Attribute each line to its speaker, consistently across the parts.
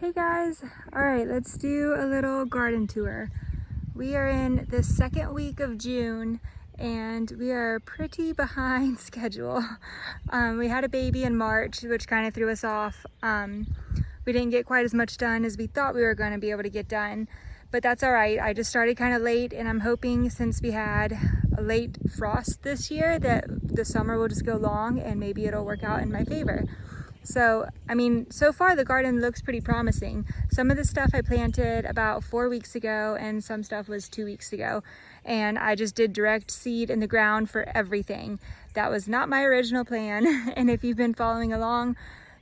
Speaker 1: Hey guys, all right, let's do a little garden tour. We are in the second week of June and we are pretty behind schedule. We had a baby in March, which kind of threw us off. We didn't get quite as much done as we thought we were going to be able to get done, but that's all right. I just started kind of late, and I'm hoping since we had a late frost this year that the summer will just go long and maybe it'll work out in my favor. So, I mean, so far the garden looks pretty promising. Some of the stuff I planted about 4 weeks ago and some stuff was 2 weeks ago. And I just did direct seed in the ground for everything. That was not my original plan. And if you've been following along,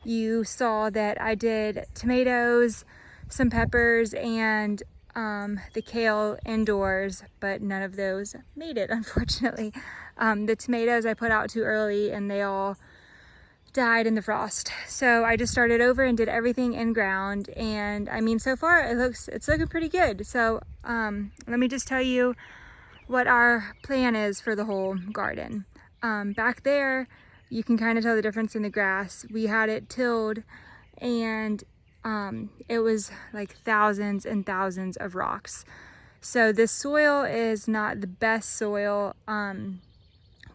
Speaker 1: you saw that I did tomatoes, some peppers, and the kale indoors, but none of those made it, unfortunately. The tomatoes I put out too early and they all died in the frost. So I just started over and did everything in ground, and I mean, so far it's looking pretty good. So let me just tell you what our plan is for the whole garden. Back there you can kind of tell the difference in the grass. We had it tilled and it was like thousands and thousands of rocks. So this soil is not the best soil.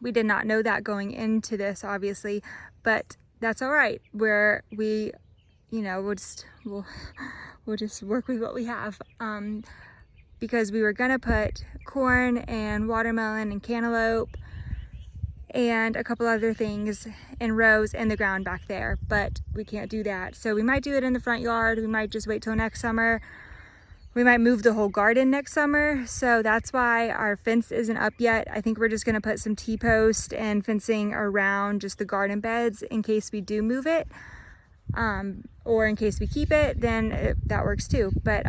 Speaker 1: We did not know that going into this, obviously, but that's all right. We'll just work with what we have. Because we were gonna put corn and watermelon and cantaloupe and a couple other things in rows in the ground back there, but we can't do that. So we might do it in the front yard. We might just wait till next summer. We might move the whole garden next summer, so that's why our fence isn't up yet. I think we're just gonna put some T-post and fencing around just the garden beds in case we do move it, or in case we keep it, then that works too. But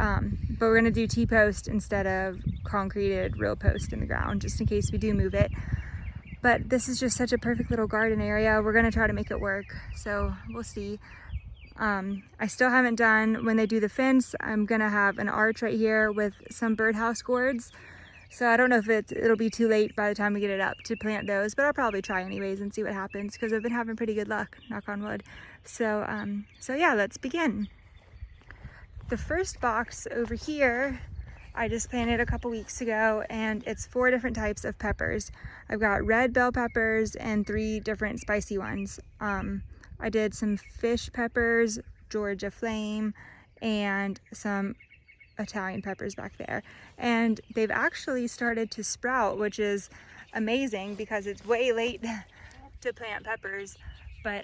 Speaker 1: we're gonna do T-post instead of concreted real post in the ground, just in case we do move it. But this is just such a perfect little garden area. We're gonna try to make it work, so we'll see. I still haven't done, when they do the fence, I'm gonna have an arch right here with some birdhouse gourds. So I don't know if it'll be too late by the time we get it up to plant those, but I'll probably try anyways and see what happens, because I've been having pretty good luck, knock on wood. So yeah, let's begin. The first box over here, I just planted a couple weeks ago, and it's 4 different types of peppers. I've got red bell peppers and 3 different spicy ones. I did some fish peppers, Georgia flame, and some Italian peppers back there. And they've actually started to sprout, which is amazing because it's way late to plant peppers. But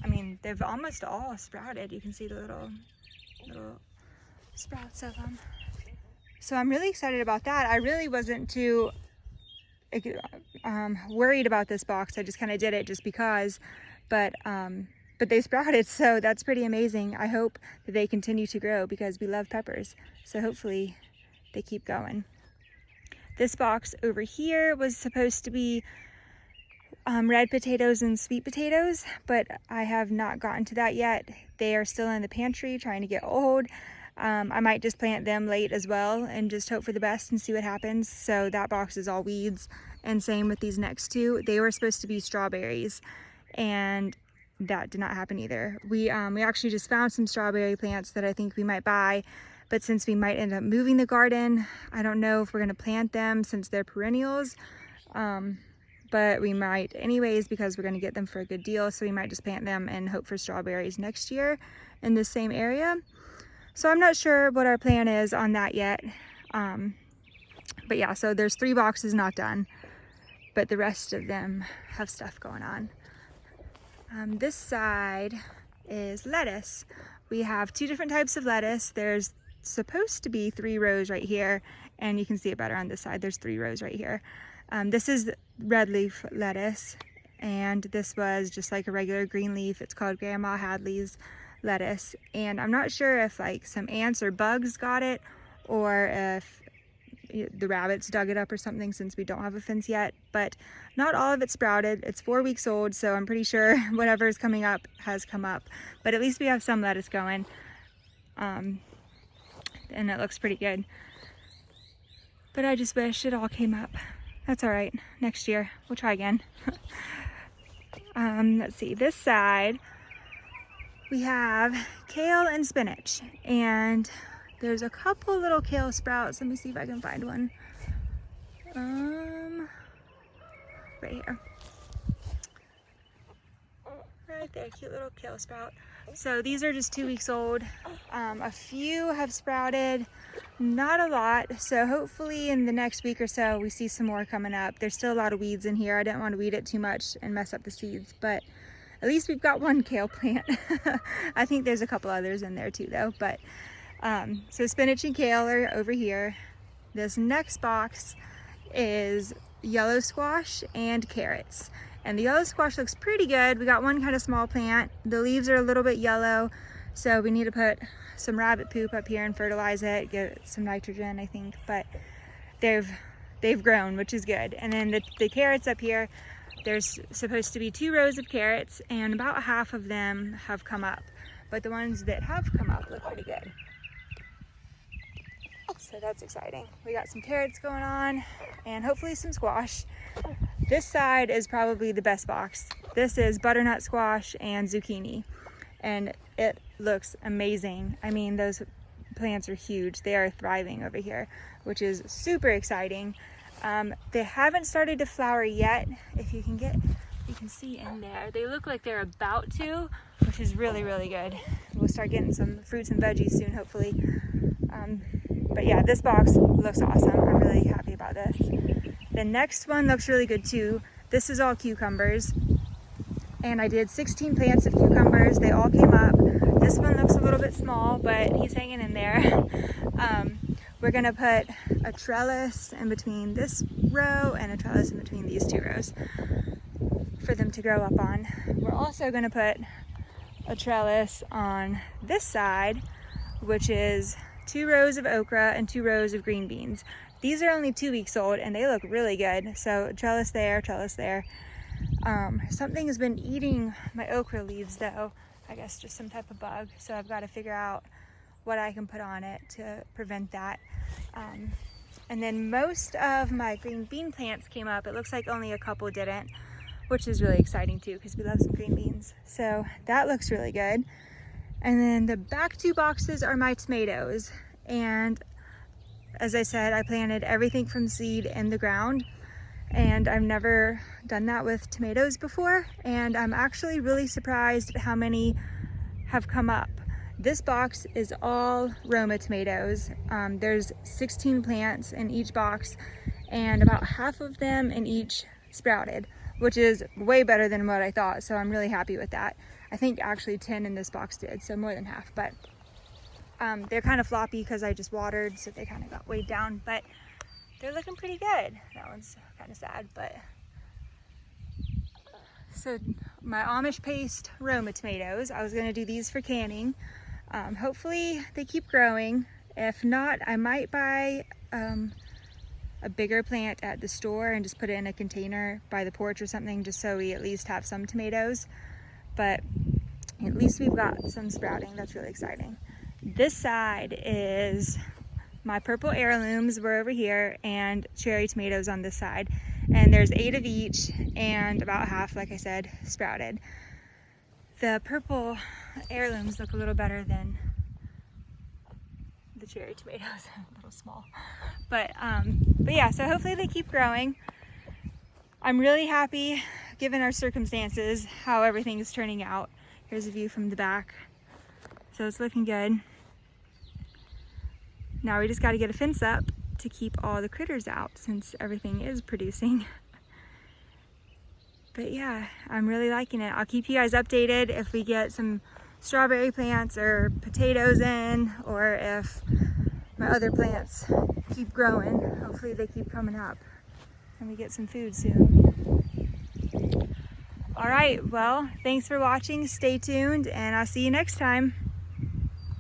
Speaker 1: I mean, they've almost all sprouted. You can see the little sprouts of them. So I'm really excited about that. I really wasn't too worried about this box. I just kind of did it just because. But they sprouted, so that's pretty amazing. I hope that they continue to grow because we love peppers. So hopefully they keep going. This box over here was supposed to be red potatoes and sweet potatoes, but I have not gotten to that yet. They are still in the pantry trying to get old. I might just plant them late as well and just hope for the best and see what happens. So that box is all weeds, and same with these next 2. They were supposed to be strawberries, and that did not happen either. We actually just found some strawberry plants that I think we might buy, but since we might end up moving the garden, I don't know if we're gonna plant them since they're perennials, but we might anyways because we're gonna get them for a good deal. So we might just plant them and hope for strawberries next year in the same area. So I'm not sure what our plan is on that yet. But yeah, so there's 3 boxes not done, but the rest of them have stuff going on. This side is lettuce. We have 2 different types of lettuce. There's supposed to be 3 rows right here, and you can see it better on this side. There's 3 rows right here. This is red leaf lettuce, and this was just like a regular green leaf. It's called Grandma Hadley's lettuce, and I'm not sure if like some ants or bugs got it, or if the rabbits dug it up or something, since we don't have a fence yet, but not all of it sprouted. It's 4 weeks old, so I'm pretty sure whatever is coming up has come up, but at least we have some lettuce going, and it looks pretty good. But I just wish it all came up. That's all right, next year we'll try again. Let's see, this side we have kale and spinach, and there's a couple little kale sprouts. Let me see if I can find one. Right here. Right there, cute little kale sprout. So these are just 2 weeks old. A few have sprouted, not a lot. So hopefully in the next week or so, we see some more coming up. There's still a lot of weeds in here. I didn't want to weed it too much and mess up the seeds, but at least we've got one kale plant. I think there's a couple others in there too though, but so spinach and kale are over here. This next box is yellow squash and carrots. And the yellow squash looks pretty good. We got one kind of small plant. The leaves are a little bit yellow, so we need to put some rabbit poop up here and fertilize it, get some nitrogen, I think. But they've grown, which is good. And then the carrots up here, there's supposed to be 2 rows of carrots, and about half of them have come up. But the ones that have come up look pretty good. So that's exciting. We got some carrots going on and hopefully some squash. This side is probably the best box. This is butternut squash and zucchini, and it looks amazing. I mean, those plants are huge. They are thriving over here, which is super exciting. They haven't started to flower yet. If you can see in there, they look like they're about to, which is really, really good. We'll start getting some fruits and veggies soon, hopefully. But yeah, this box looks awesome. I'm really happy about this. The next one looks really good too. This is all cucumbers, and I did 16 plants of cucumbers. They all came up. This one looks a little bit small, but he's hanging in there. We're gonna put a trellis in between this row and a trellis in between these 2 rows for them to grow up on. We're also gonna put a trellis on this side, which is 2 rows of okra and 2 rows of green beans. These are only 2 weeks old and they look really good. So trellis there, trellis there. Something has been eating my okra leaves though. I guess just some type of bug. So I've got to figure out what I can put on it to prevent that. And then most of my green bean plants came up. It looks like only a couple didn't, which is really exciting too because we love some green beans. So that looks really good. And then the back 2 boxes are my tomatoes. And as I said, I planted everything from seed in the ground, and I've never done that with tomatoes before. And I'm actually really surprised at how many have come up. This box is all Roma tomatoes. There's 16 plants in each box, and about half of them in each sprouted, which is way better than what I thought. So I'm really happy with that. I think actually 10 in this box did, so more than half, but they're kind of floppy because I just watered, so they kind of got weighed down, but they're looking pretty good. That one's kind of sad, but. So my Amish paste Roma tomatoes, I was gonna do these for canning. Hopefully they keep growing. If not, I might buy a bigger plant at the store and just put it in a container by the porch or something, just so we at least have some tomatoes. But at least we've got some sprouting. That's really exciting. This side is my purple heirlooms. We're over here, and cherry tomatoes on this side. And there's 8 of each, and about half, like I said, sprouted. The purple heirlooms look a little better than the cherry tomatoes. A little small. But yeah, so hopefully they keep growing. I'm really happy, given our circumstances, how everything is turning out. Here's a view from the back. So it's looking good. Now we just got to get a fence up to keep all the critters out since everything is producing. But yeah, I'm really liking it. I'll keep you guys updated if we get some strawberry plants or potatoes in, or if my other plants keep growing. Hopefully they keep coming up and we get some food soon. All right, well, thanks for watching. Stay tuned, and I'll see you next time.